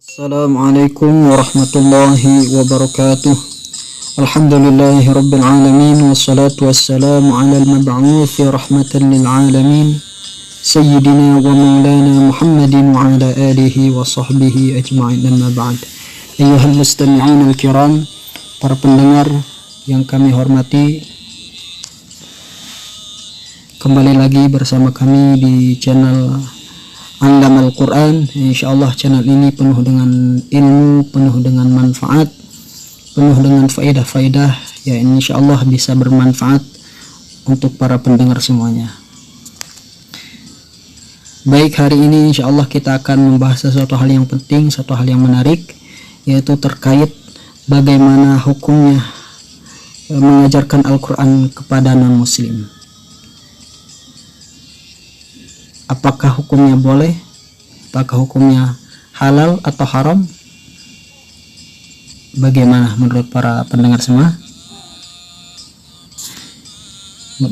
Assalamualaikum warahmatullahi wabarakatuh. Alhamdulillahi rabbil alamin, wassalatu wassalamu ala al-mab'uthi rahmatan lil alamin, sayyidina wa maulana Muhammadin wa ala alihi wa sahbihi ajma'in, amma ba'd. Ayyuhal mustami'un al-kiram, para pendengar yang kami hormati, kembali lagi bersama kami di channel Alam Al-Quran. Insyaallah channel ini penuh dengan ilmu, penuh dengan manfaat, penuh dengan faedah-faedah, ya insyaallah bisa bermanfaat untuk para pendengar semuanya. Baik, hari ini insyaallah kita akan membahas sesuatu hal yang penting, satu hal yang menarik, yaitu terkait bagaimana hukumnya mengajarkan Al-Quran kepada non-muslim. Apakah hukumnya boleh? Apakah hukumnya halal atau haram? Bagaimana menurut para pendengar semua?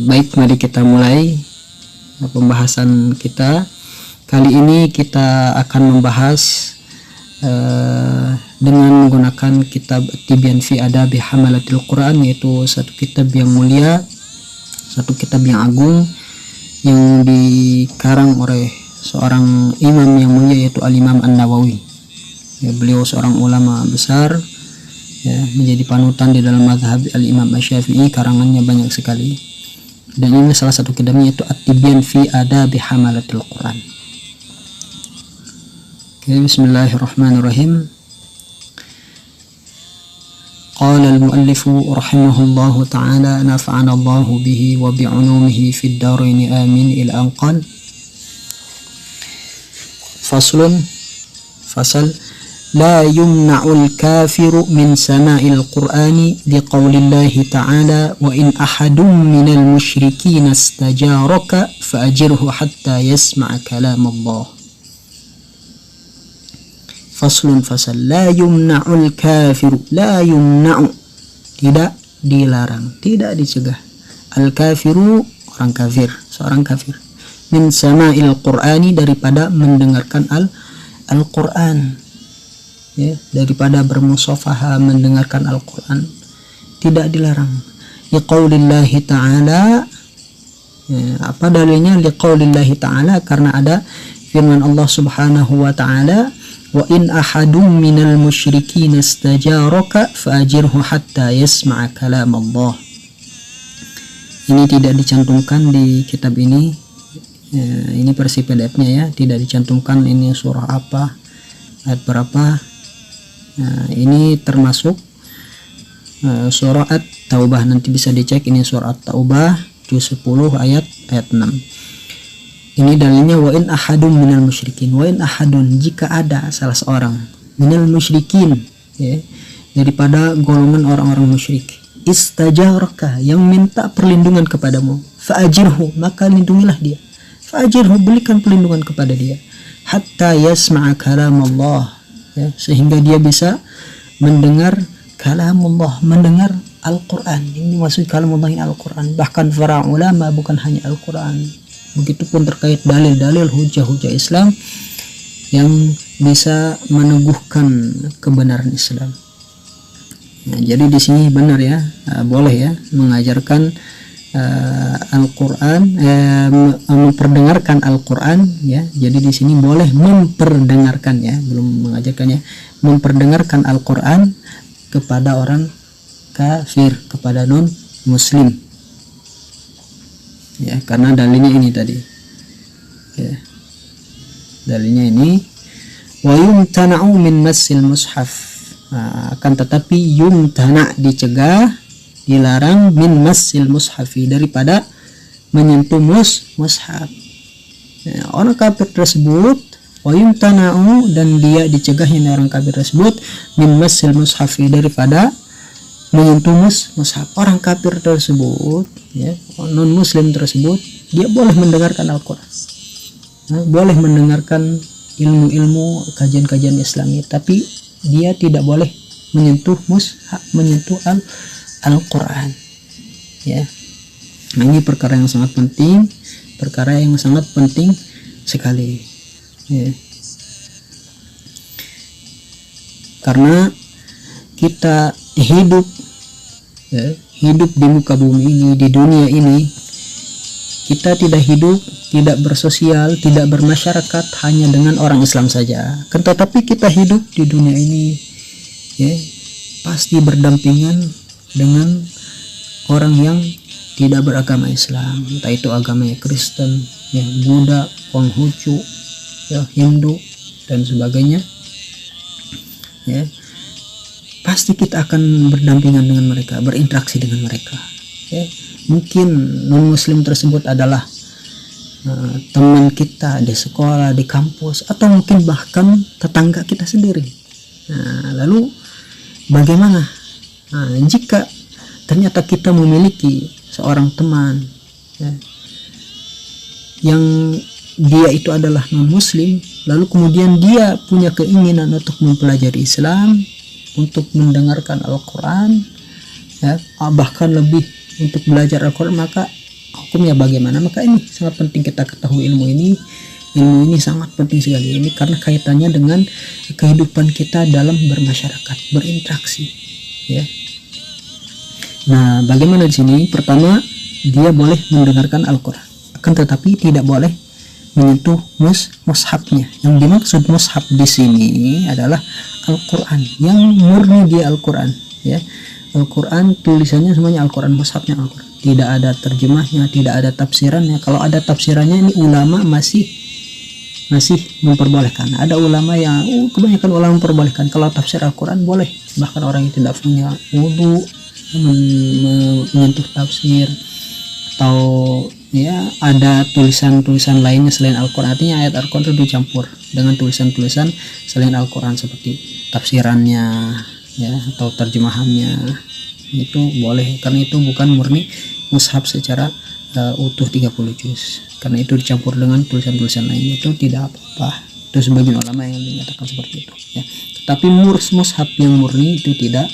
Baik, mari kita mulai pembahasan kita. Kali ini kita akan membahas dengan menggunakan kitab Tibyan fi Adabi Hamalatil Quran, yaitu satu kitab yang mulia, satu kitab yang agung, yang dikarang oleh seorang imam yang mulia, yaitu Al-Imam An-Nawawi. Ya, beliau seorang ulama besar, ya, menjadi panutan di dalam mazhab Al-Imam Asy-Syafi'i. Karangannya banyak sekali, dan ini salah satu kitabnya, yaitu At-Tibyan fi Adabi Hamalatil Quran. Oke, bismillahirrahmanirrahim. قال المؤلف رحمه الله تعالى نفعنا الله به وبعلومه في الدارين آمين إلى أن قال فصل لا يمنع الكافر من سماع القرآن لقول الله تعالى وإن أحد من المشركين استجارك فأجره حتى يسمع كلام الله. Fasl la yumna'ul kafiru, la yumna'u, tidak dilarang, tidak dicegah, al kafiru, orang kafir, seorang kafir, min sama'il qur'ani, daripada mendengarkan al-Qur'an, ya, daripada bermusafaha mendengarkan Al-Qur'an, tidak dilarang. Liqaulillahi ta'ala, ya, apa dalilnya? Liqaulillahi ta'ala, karena ada firman Allah subhanahu wa ta'ala, wa in ahadum minal musyrikin istajaraka fa'ajirhu hatta yasma'a kalam Allah. Ini tidak dicantumkan di kitab ini, ya, ini versi PDF-nya, ya, tidak dicantumkan ini surah apa, ayat berapa. Nah, ini termasuk surah At-Taubah, nanti bisa dicek, ini surah At-Taubah juz 10 ayat 6. Ini dalilnya wa in ahadun minal musyrikin, wa in ahadun, jika ada salah seorang, minal musyrikin, ya, daripada golongan orang-orang musyrik, istajaraka, yang minta perlindungan kepadamu, fa'ajirhu, maka lindungilah dia, fa'ajirhu, berikan perlindungan kepada dia, hatta yasma'a kalam Allah, ya, sehingga dia bisa mendengar kalam Allah, mendengar Al-Quran. Ini maksud kalam Allah ini Al-Quran. Bahkan para ulama, bukan hanya Al-Quran, begitupun terkait dalil-dalil hujah-hujah Islam yang bisa meneguhkan kebenaran Islam. Nah, jadi di sini benar, ya, boleh, ya, mengajarkan Al-Quran, memperdengarkan Al-Quran, ya. Jadi di sini boleh memperdengarkan, ya, belum mengajarkannya, memperdengarkan Al-Quran kepada orang kafir, kepada non muslim, ya, karena dalilnya ini tadi, ya, dalilnya ini wa yumtana'u min massil mushaf. Nah, akan tetapi yumtana, dicegah, dilarang, min massil mushafi, daripada menyentuh mushaf. Ya, orang kafir tersebut, wa yumtana'u, dan dia dicegahnya orang kafir tersebut, min massil mushafi, daripada menyentuh mushaf. Orang kafir tersebut, ya, non muslim tersebut, dia boleh mendengarkan Al-Quran, nah, boleh mendengarkan ilmu-ilmu, kajian-kajian Islami, tapi dia tidak boleh menyentuh mushaf, menyentuh Al-Quran, ya. Nah, ini perkara yang sangat penting, perkara yang sangat penting sekali, ya. Karena kita hidup di muka bumi ini, di dunia ini, kita tidak bersosial, tidak bermasyarakat hanya dengan orang Islam saja. Tetapi kita hidup di dunia ini pasti berdampingan dengan orang yang tidak beragama Islam, entah itu agamanya Kristen, Buddha, Konghucu, Hindu dan sebagainya. Pasti kita akan berdampingan dengan mereka, berinteraksi dengan mereka. Mungkin non muslim tersebut adalah teman kita di sekolah, di kampus, atau mungkin bahkan tetangga kita sendiri. Lalu bagaimana jika ternyata kita memiliki seorang teman yang dia itu adalah non muslim, lalu kemudian dia punya keinginan untuk mempelajari Islam, untuk mendengarkan Al-Quran, bahkan lebih untuk belajar Al-Quran, maka hukumnya bagaimana? Maka ini sangat penting kita ketahui ilmu ini sangat penting sekali ini, karena kaitannya dengan kehidupan kita dalam bermasyarakat, berinteraksi. Nah, bagaimana di sini? Pertama, dia boleh mendengarkan Al-Quran, akan tetapi tidak boleh menyentuh mushafnya. Yang dimaksud mushaf di sini adalah Al-Quran, yang murni dia Al-Quran. Al-Quran tulisannya semuanya Al-Quran, mushafnya Al-Quran. Tidak ada terjemahnya, tidak ada tafsirannya. Kalau ada tafsirannya, ini ulama masih memperbolehkan. Ada ulama yang kebanyakan ulama memperbolehkan kalau tafsir Al-Quran boleh. Bahkan orang yang tidak punya wudu menyentuh tafsir, atau ada tulisan-tulisan lainnya selain Al-Quran. Artinya ayat Al-Quran itu dicampur dengan tulisan-tulisan selain Al-Quran seperti tafsirannya atau terjemahannya, itu boleh, karena itu bukan murni mushaf secara utuh 30 juz, karena itu dicampur dengan tulisan-tulisan lain, itu tidak apa-apa. Itu sebagian ulama yang menyatakan seperti itu. Tetapi mushaf yang murni itu tidak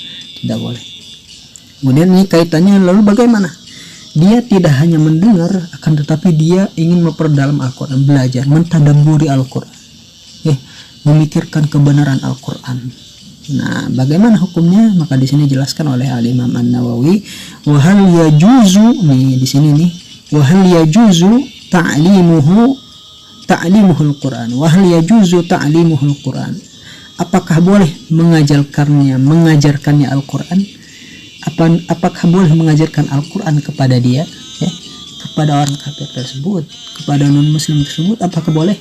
boleh. Kemudian ini kaitannya, lalu bagaimana? Dia tidak hanya mendengar, akan tetapi dia ingin memperdalam Al-Quran, belajar, mentadabburi Al-Quran, memikirkan kebenaran Al-Quran. Nah, bagaimana hukumnya? Maka di sini dijelaskan oleh Al-Imam An-Nawawi, wa hal yajuzu, nih di sini nih, wa hal yajuzu ta'limuhu Al-Quran, wa hal yajuzu ta'limuhu Al-Quran. Apakah boleh mengajarkannya Al-Quran? Apakah boleh mengajarkan Al-Quran kepada dia, kepada orang kafir tersebut, kepada non muslim tersebut, apakah boleh?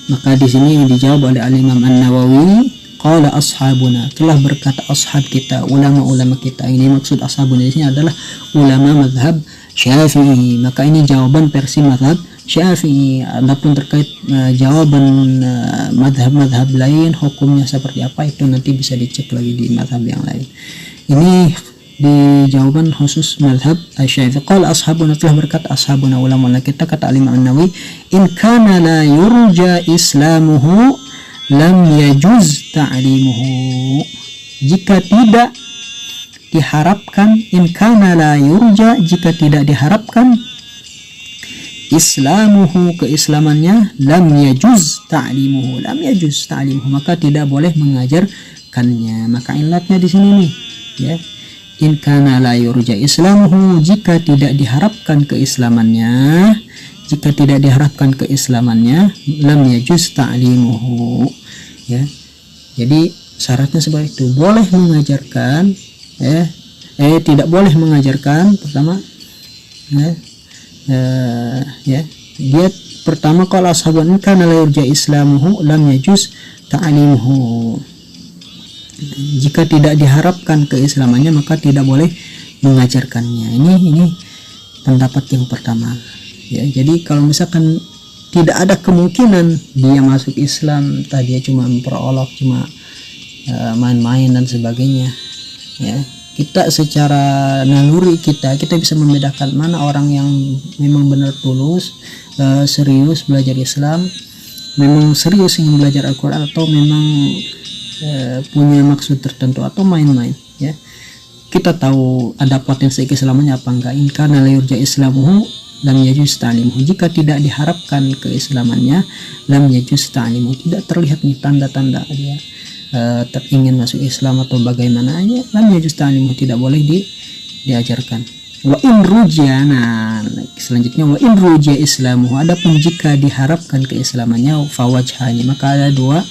Maka di sini dijawab oleh Al-Imam An-Nawawi, qala ashabuna, telah berkata ashab kita, ulama-ulama kita. Ini maksud ashabuna di sini adalah ulama mazhab Syafi'i. Maka ini jawaban versi mazhab Syafi'i. Adapun terkait jawaban mazhab-mazhab lain, hukumnya seperti apa, itu nanti bisa dicek lagi di mazhab yang lain. Ini di jawaban khusus mazhab Syafi'i. Qala ashabuna, telah berkata ashabuna, ulama kita, kata Imam An-Nawawi, in kana la yurja islamuhu lam yajuz ta'limuhu. Jika tidak diharapkan, in kana la yurja, jika tidak diharapkan islamuhu, keislamannya, lam yajuz ta'limuhu, maka tidak boleh mengajarkannya. Maka ilatnya di sini nih, in kana la yurja islamuhu, jika tidak diharapkan keislamannya, lam yajuz ta'limuhu. Jadi syaratnya seperti itu. Boleh mengajarkan, tidak boleh mengajarkan. Pertama, dia pertama, kalau ashabun kana la yurja islamuhu lam yajuz ta'limuhu. Jika tidak diharapkan keislamannya, maka tidak boleh mengajarkannya. Ini pendapat yang pertama. Jadi kalau misalkan tidak ada kemungkinan dia masuk Islam, entah dia cuma memperolok, cuma main-main dan sebagainya, kita secara naluri kita bisa membedakan mana orang yang memang benar tulus, serius belajar Islam, memang serius ingin belajar Al-Quran, atau memang punya maksud tertentu, atau main-main. Kita tahu ada potensi keislamannya apa enggak. In kana la yurja islamuhu lam yajuz ta'limuhu, jika tidak diharapkan keislamannya, lam yajuz ta'limuhu, tidak terlihat nih tanda-tanda dia ingin masuk Islam atau bagaimananya, lam yajuz ta'limuhu, tidak boleh diajarkan. Wa in ruja, nah selanjutnya wa in ruja islamuhu, adapun jika diharapkan keislamannya, fawajhani, maka ada dua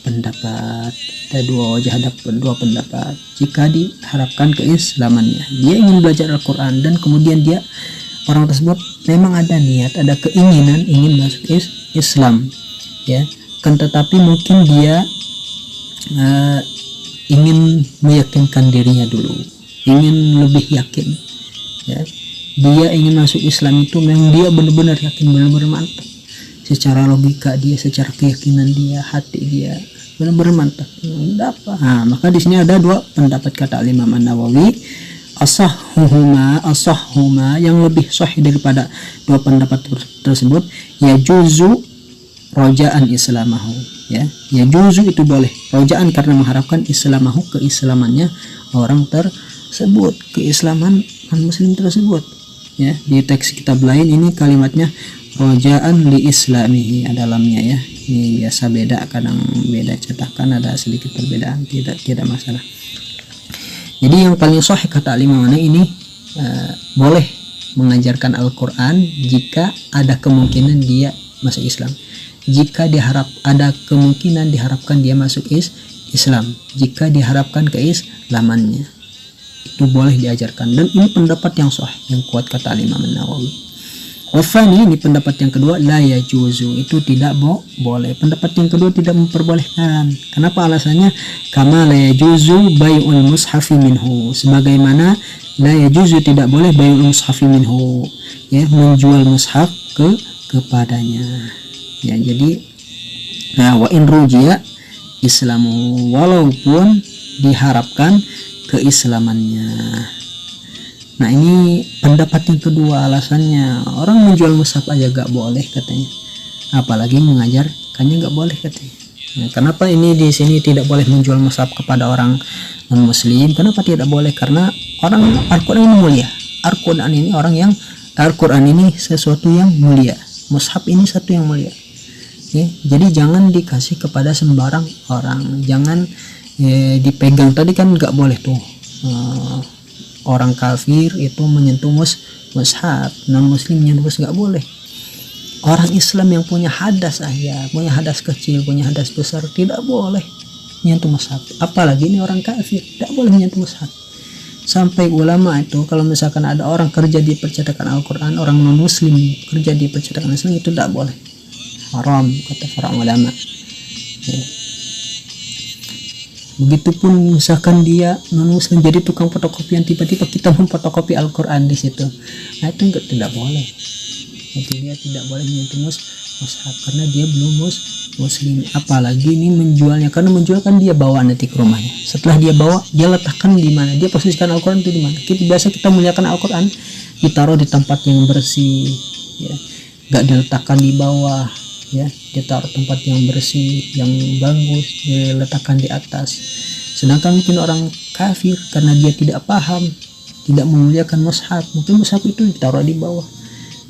pendapat, ada dua pendapat. Jika diharapkan keislamannya, dia ingin belajar Al-Quran dan kemudian orang tersebut memang ada niat, ada keinginan ingin masuk Islam, ya kan, tetapi mungkin dia ingin meyakinkan dirinya dulu, ingin lebih yakin, ya dia ingin masuk Islam itu memang dia benar-benar yakin, benar-benar mantap secara logika dia, secara keyakinan dia, hati dia benar-benar mantap. Nah, maka di sini ada dua pendapat kata Imam An-Nawawi, asahhuma yang lebih sahih daripada dua pendapat tersebut, yajuzu rojaan islamahu, ya yajuzu itu boleh, rojaan karena mengharapkan islamahu, keislamannya orang tersebut, keislaman non-muslim tersebut, ya di teks kitab lain ini kalimatnya rojaan li islamihi, dalamnya ya, ini biasa beda, kadang beda cetakan, ada sedikit perbedaan, tidak masalah. Jadi yang paling sahih kata Imam ini boleh mengajarkan Al-Quran jika ada kemungkinan dia masuk Islam, jika ada kemungkinan diharapkan dia masuk Islam, jika diharapkan keislamannya, itu boleh diajarkan, dan ini pendapat yang sahih, yang kuat kata Imam Nawawi. Wafani, ini pendapat yang kedua, la yajuzu, itu tidak boleh. Pendapat yang kedua tidak memperbolehkan. Kenapa alasannya? Kama la yajuzu bai'ul mushafi minhu, sebagaimana la yajuzu tidak boleh bai'ul mushafi minhu, ya menjual mushaf kepadanya. Ya jadi wa in rujiya islamu, walaupun diharapkan keislamannya. Nah ini pendapat yang kedua, alasannya orang menjual mushaf aja gak boleh katanya, apalagi mengajarkannya gak boleh katanya. Nah, kenapa ini di sini tidak boleh menjual mushaf kepada orang non muslim? Kenapa tidak boleh? Karena orang Al-Quran ini mulia, Al-Quran ini sesuatu yang mulia, mushaf ini satu yang mulia, ya, jadi jangan dikasih kepada sembarang orang, jangan dipegang. Tadi kan gak boleh tuh orang kafir itu menyentuh mushaf, non muslim menyentuh, nggak boleh. Orang Islam yang punya hadas aja, punya hadas kecil, punya hadas besar, tidak boleh menyentuh mushaf, apalagi ini orang kafir, tidak boleh menyentuh mushaf. Sampai ulama itu kalau misalkan ada orang kerja di percetakan Al-Quran, orang non muslim kerja di percetakan Islam, itu tidak boleh, haram kata para ulama, ya. Begitupun misalkan dia non muslim jadi tukang fotokopian, tiba-tiba kita memfotokopi Al-Quran di situ, nah itu tidak boleh. Jadi dia tidak boleh menyentuh mushaf karena dia belum muslim, apalagi ini menjualnya, karena menjual kan dia bawa nanti ke rumahnya, setelah dia bawa dia letakkan di mana, dia posisikan Al-Quran itu di mana. Biasa kita muliakan Al-Quran ditaruh di tempat yang bersih, ya gak diletakkan di bawah, ya ditaruh tempat yang bersih, yang bagus, diletakkan di atas. Sedangkan mungkin orang kafir karena dia tidak paham, tidak memuliakan mushaf, mungkin mushaf itu ditaruh di bawah,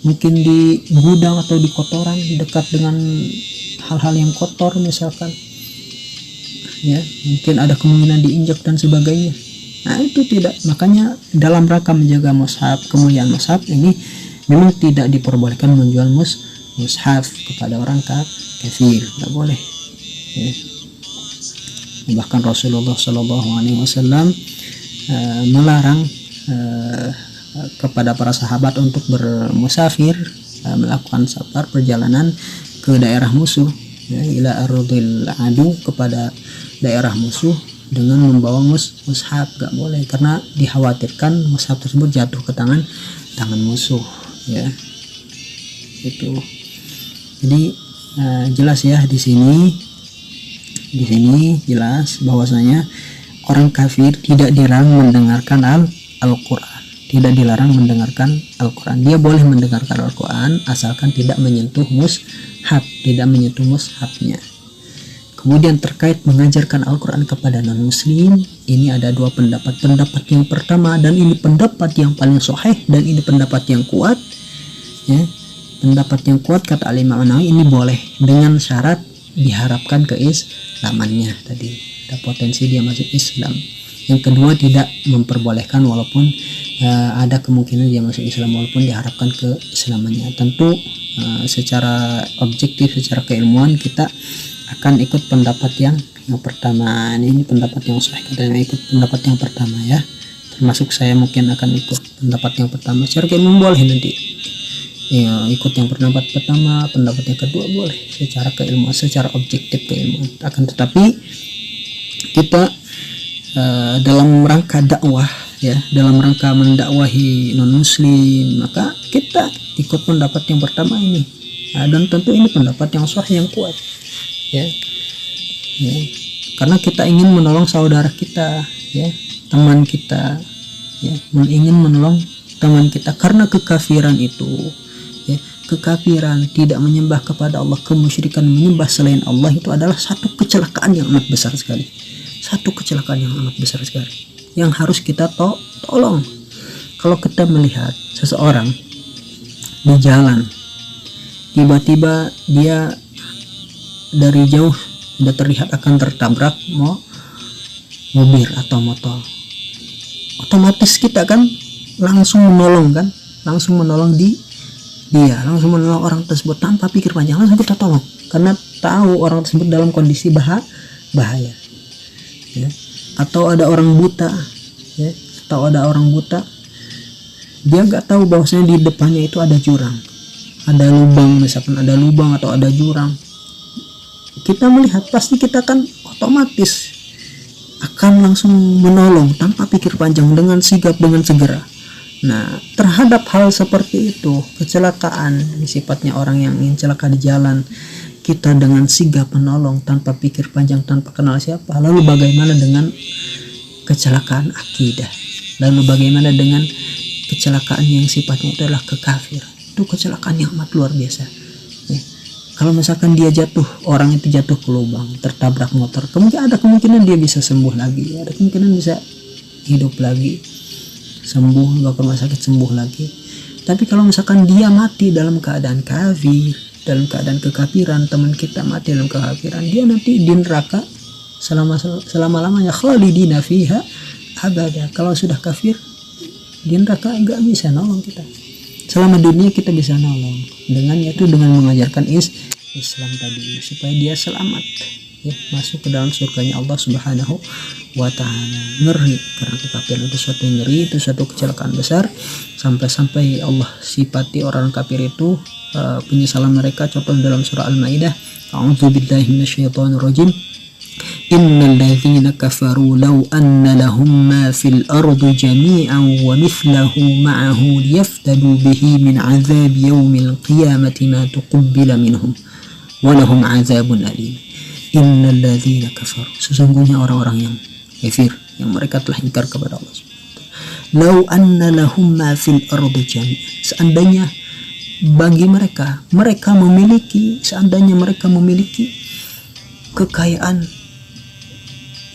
mungkin di gudang atau di kotoran, dekat dengan hal-hal yang kotor misalkan, ya mungkin ada kemungkinan diinjak dan sebagainya. Nah itu tidak, makanya dalam rangka menjaga mushaf, kemuliaan mushaf ini memang tidak diperbolehkan menjual mushaf kepada orang kafir, tidak boleh, ya. Bahkan Rasulullah SAW melarang kepada para sahabat untuk bermusafir, melakukan safar, perjalanan ke daerah musuh, ya, ila ardil adu, kepada daerah musuh dengan membawa mushaf, gak boleh, karena dikhawatirkan mushaf tersebut jatuh ke tangan musuh, ya itu. Jadi jelas ya di sini jelas bahwasanya orang kafir tidak dilarang mendengarkan Al-Quran, tidak dilarang mendengarkan Al-Quran. Dia boleh mendengarkan Al-Quran asalkan tidak menyentuh mushaf, tidak menyentuh mushafnya. Kemudian terkait mengajarkan Al-Quran kepada non-muslim, ini ada dua pendapat. Pendapat yang pertama, dan ini pendapat yang paling sahih, dan ini pendapat yang kuat, ya. Pendapat yang kuat kata Al-Imam An-Nawawi, ini boleh dengan syarat diharapkan keislamannya tadi, ada potensi dia masuk Islam. Yang kedua, tidak memperbolehkan walaupun ada kemungkinan dia masuk Islam walaupun diharapkan keislamannya. Tentu secara objektif, secara keilmuan kita akan ikut pendapat yang pertama. Ini pendapat yang sahih, katanya ikut pendapat yang pertama ya. Termasuk saya mungkin akan ikut pendapat yang pertama. Secara keilmuan boleh nanti. Ya, ikut yang pendapat pertama, pendapat yang kedua boleh secara keilmuan, secara objektif keilmuan. Akan tetapi kita dalam rangka dakwah ya, dalam rangka mendakwahi non muslim, maka kita ikut pendapat yang pertama ini. Dan tentu ini pendapat yang sahih, yang kuat. Ya, karena kita ingin menolong saudara kita, ya, teman kita, ya, ingin menolong teman kita. Karena kekafiran itu, ya, kekafiran tidak menyembah kepada Allah, kemusyrikan menyembah selain Allah itu adalah satu kecelakaan yang amat besar sekali, satu kecelakaan yang amat besar sekali, yang harus kita tolong. Kalau kita melihat seseorang di jalan, tiba-tiba dia dari jauh sudah terlihat akan tertabrak mobil atau motor, otomatis kita kan langsung menolong, kan, langsung menolong dia, langsung menolong orang tersebut tanpa pikir panjang, langsung kita tolong karena tahu orang tersebut dalam kondisi bahaya, ya. Atau ada orang buta, ya, atau ada orang buta, dia nggak tahu bahwasanya di depannya itu ada jurang, ada lubang, misalkan ada lubang atau ada jurang. Kita melihat, pasti kita kan otomatis akan langsung menolong tanpa pikir panjang, dengan sigap, dengan segera. Nah, terhadap hal seperti itu, kecelakaan sifatnya orang yang ingin celaka di jalan, kita dengan sigap menolong tanpa pikir panjang, tanpa kenal siapa. Lalu bagaimana dengan kecelakaan akidah? Lalu bagaimana dengan kecelakaan yang sifatnya itu adalah kekafir? Itu kecelakaan yang amat luar biasa, ya. Kalau misalkan dia jatuh, orang itu jatuh ke lubang, tertabrak motor, ada kemungkinan dia bisa sembuh lagi, ada kemungkinan bisa hidup lagi, sembuh, bawa ke rumah sakit, sembuh lagi. Tapi kalau misalkan dia mati dalam keadaan kafir, dalam keadaan kekafiran, teman kita mati dalam kekafiran, dia nanti di neraka selama-lamanya, khalidina fiha abada. Kalau sudah kafir di neraka nggak bisa nolong kita. Selama dunia kita bisa nolong dengan, yaitu dengan mengajarkan Islam tadi, supaya dia selamat, ya, masuk ke dalam surganya Allah Subhanahu wa Ta'ala. Ngeri, karena kekafiran itu suatu yang ngeri, itu suatu kecelakaan besar, sampai-sampai Allah sifati orang kafir itu penyesalan mereka. Contoh dalam surah Al-Maidah, a'udzubillahi minasyaitonirrajim, innal ladzina kafaru law anna lahum ma fil ardi jami'an wa mithlahu ma'ahu liyaftadu bihi min 'adzab yaumil qiyamati ma tuqabbala minhum wa lahum 'adzabun alim. Innal ladzina kafaru, sesungguhnya orang-orang yang kafir, yang mereka telah ingkar kepada Allah. Law anna lahum ma fil ardi jami'an, seandainya bagi mereka memiliki, seandainya mereka memiliki kekayaan,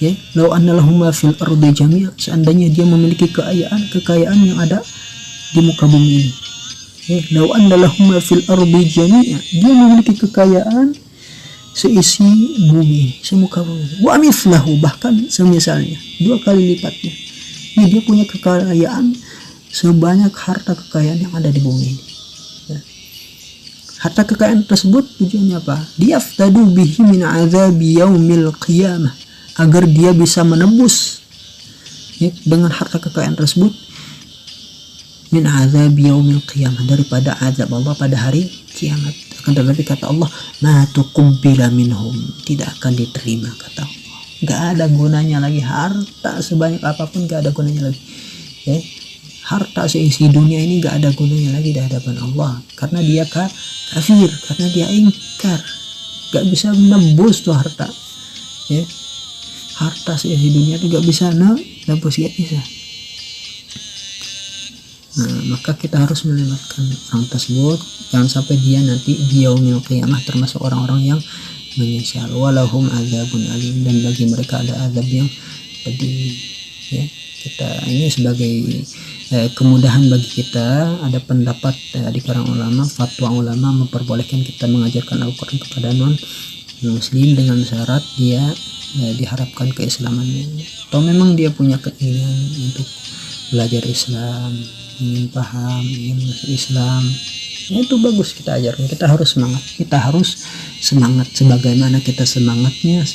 ya, law anna lahum ma fil ardi jami'a, seandainya dia memiliki kekayaan yang ada di muka bumi ini, ya, law anna lahum ma fil ardi jami'a, dia memiliki kekayaan seisi bumi, semuka bumi, wa mithlahu, bahkan semisalnya, 2 kali lipatnya. Ini dia punya kekayaan sebanyak harta kekayaan yang ada di bumi ini, ya. Harta kekayaan tersebut tujuannya apa? Liyaftadu bihi min azabi yaumil qiyamah, agar dia bisa menebus, ya, dengan harta kekayaan tersebut, min azab yaumil qiyamah, daripada azab Allah pada hari kiamat. Akan tetapi kata Allah, ma tuqabbala minhum, tidak akan diterima, kata Allah. Gak ada gunanya lagi harta sebanyak apapun, gak ada gunanya lagi, ya. Harta seisi dunia ini gak ada gunanya lagi di hadapan Allah, karena dia kafir, karena dia ingkar, gak bisa menebus tuh harta, ya. Harta seisi dunia itu gak bisa nebus, gak bisa. Nah, maka kita harus menyelamatkan orang tersebut, jangan sampai dia nanti di yaumil qiyamah termasuk orang-orang yang menyesal. Walahum adzabun alim, dan bagi mereka ada azab yang pedih. Ya, kita ini sebagai kemudahan bagi kita, ada pendapat di kalangan ulama, fatwa ulama memperbolehkan kita mengajarkan Al-Quran kepada non muslim dengan syarat dia diharapkan keislamannya, atau memang dia punya keinginan untuk belajar Islam, ingin paham, ingin masuk Islam, ya itu bagus, kita ajarkan. Kita harus semangat sebagaimana kita semangatnya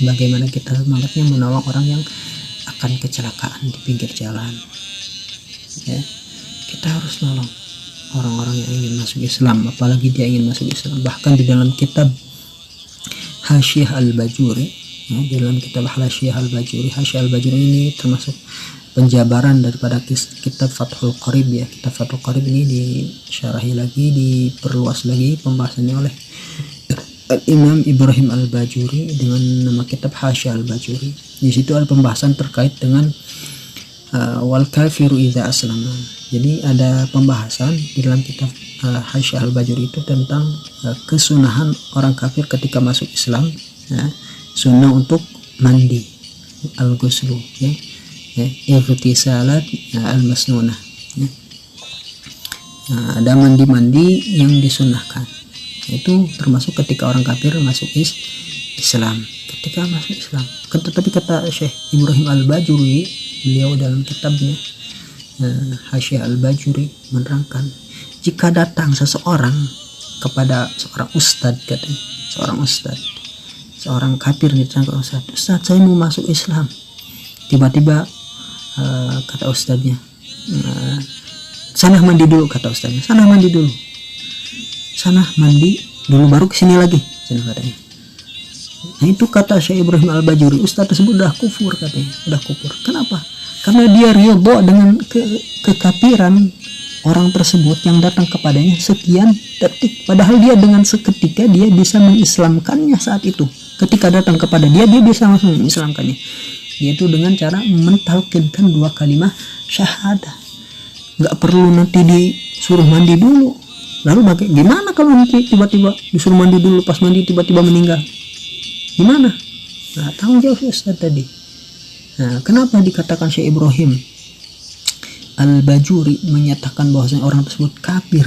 menolong orang yang akan kecelakaan di pinggir jalan. Ya, kita harus nolong orang-orang yang ingin masuk Islam, apalagi dia ingin masuk Islam. Bahkan di dalam kitab Hasyiah Al-Bajuri, ya, di dalam kitab Hasyiah Al-Bajuri ini termasuk penjabaran daripada kitab Fathul Qarib, ya. Kitab Fathul Qarib ini disyarahi lagi, diperluas lagi pembahasannya oleh Imam Ibrahim Al-Bajuri dengan nama kitab Hasyiah Al-Bajuri. Di situ ada pembahasan terkait dengan wal kafiru idza aslama. Jadi ada pembahasan di dalam kitab Hasyiah Al-Bajuri itu tentang kesunahan orang kafir ketika masuk Islam, ya. Sunnah untuk mandi, al-ghuslu, ya. Ightisalat al-masnunah, ya. Nah, ada mandi yang disunahkan, itu termasuk ketika orang kafir masuk Islam. Tetapi kata Syekh Ibrahim Al-Bajuri, beliau dalam kitabnya Hasyiah Al-Bajuri menerangkan, jika datang seseorang kepada seorang ustadz, katanya seorang kafir datang ke ustadz, saya mau masuk Islam. Tiba-tiba kata ustadznya, sana mandi dulu, sana mandi dulu baru kesini lagi, katanya. Nah itu kata Syekh Ibrahim Al-Bajuri, ustadz tersebut udah kufur, katanya, udah kufur. Kenapa? Karena dia ridho dengan kekafiran orang tersebut yang datang kepadanya sekian detik, padahal dia dengan seketika dia bisa mengislamkannya saat itu. Ketika datang kepada dia bisa langsung mengislamkannya, yaitu dengan cara mentalkinkan 2 kalimat syahadah. Nggak perlu nanti disuruh mandi dulu. Lalu gimana kalau nanti tiba-tiba disuruh mandi dulu, pas mandi tiba-tiba meninggal, gimana? Nah, tanggung jawab Ustaz tadi. Nah, kenapa dikatakan Syekh Ibrahim Al-Bajuri menyatakan bahwasanya orang tersebut kafir,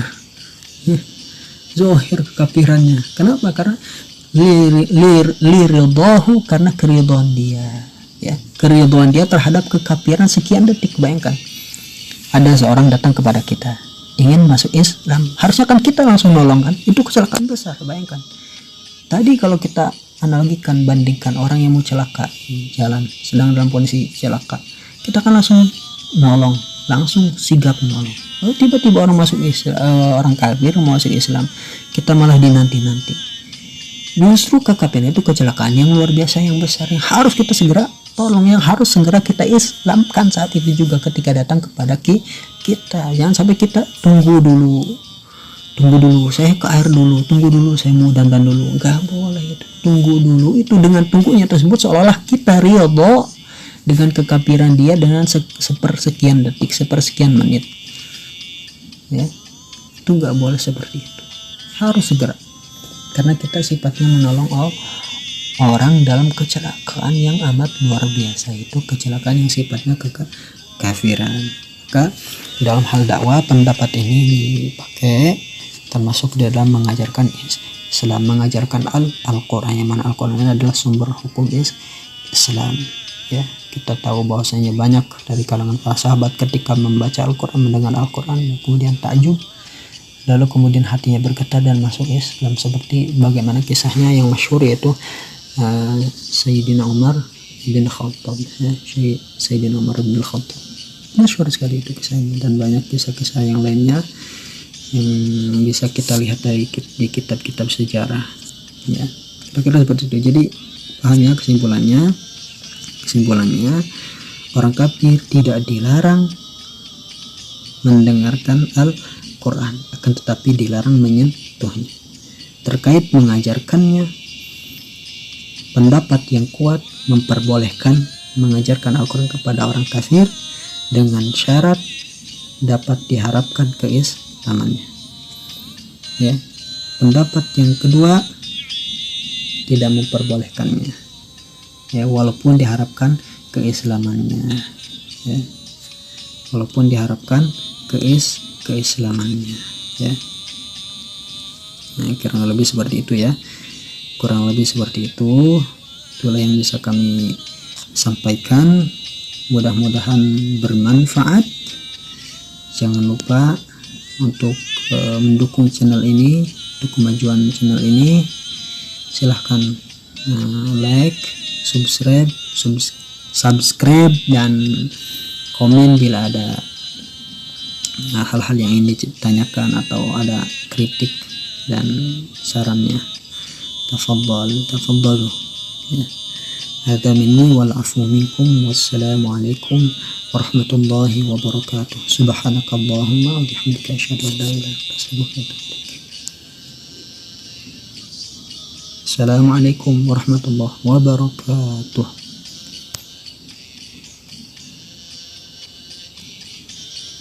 zahir kekafirannya? Kenapa? Karena liridhahu, karena keridhaan dia, ya, keridhaan dia terhadap kekafiran sekian detik. Bayangkan ada seorang datang kepada kita ingin masuk Islam, harusnya kan kita langsung nolong, kan? Itu kecelakaan besar. Bayangkan tadi kalau kita analogikan, bandingkan orang yang mau celaka di jalan, sedang dalam kondisi celaka, kita kan langsung nolong, langsung sigap menolong. Lalu tiba-tiba orang masuk Islam, orang kafir mau masuk Islam, kita malah dinanti-nanti. Justru kekafiran itu kecelakaan yang luar biasa, yang besar, yang harus kita segera tolong, yang harus segera kita islamkan saat itu juga ketika datang kepada kita. Jangan sampai kita tunggu dulu, saya ke air dulu, tunggu dulu, saya mau dandan dulu. Enggak boleh itu. Tunggu dulu, itu dengan tunggunya tersebut seolah-olah kita ridho dengan kekafiran dia dengan sepersekian detik, sepersekian menit. Ya, itu enggak boleh seperti itu. Harus segera. Karena kita sifatnya menolong orang dalam kecelakaan yang amat luar biasa, itu kecelakaan yang sifatnya kekafiran. Maka dalam hal dakwah pendapat ini dipakai termasuk dalam mengajarkan Islam, mengajarkan Al-Quran, yang mana Al-Quran adalah sumber hukum Islam. Ya, kita tahu bahwasanya banyak dari kalangan para sahabat ketika membaca Al-Quran, mendengar Al-Quran, kemudian takjub, lalu kemudian hatinya bergetar dan masuk Islam, seperti bagaimana kisahnya yang masyhur, yaitu Sayyidina Umar bin Khattab, ya, Sayyidina Umar bin Khattab. Masyhur sekali itu kisahnya, dan banyak kisah-kisah yang lainnya yang bisa kita lihat di kitab-kitab sejarah, ya, kira-kira seperti itu. Jadi pahamnya, kesimpulannya orang kafir tidak dilarang mendengarkan Al-Quran, akan tetapi dilarang menyentuhnya. Terkait mengajarkannya, pendapat yang kuat memperbolehkan mengajarkan Al-Quran kepada orang kafir dengan syarat dapat diharapkan keislamannya. Ya, pendapat yang kedua, tidak memperbolehkannya, ya, walaupun diharapkan keislamannya, ya, walaupun diharapkan keislamannya, ya. Nah, kurang lebih seperti itu ya, kurang lebih seperti itu. Itulah yang bisa kami sampaikan, mudah-mudahan bermanfaat. Jangan lupa untuk mendukung channel ini, untuk kemajuan channel ini. Silahkan like, subscribe dan komen bila ada hal-hal yang ingin ditanyakan atau ada kritik dan sarannya. Tafadhalu ya. Hadza minni wal afu minkum, wassalamu alaikum warahmatullahi wabarakatuh. Subhanakallahumma wa bihamdika asyhadu an la ilaha illa anta astaghfiruka wa atubu ilaik. Assalamualaikum warahmatullahi wabarakatuh.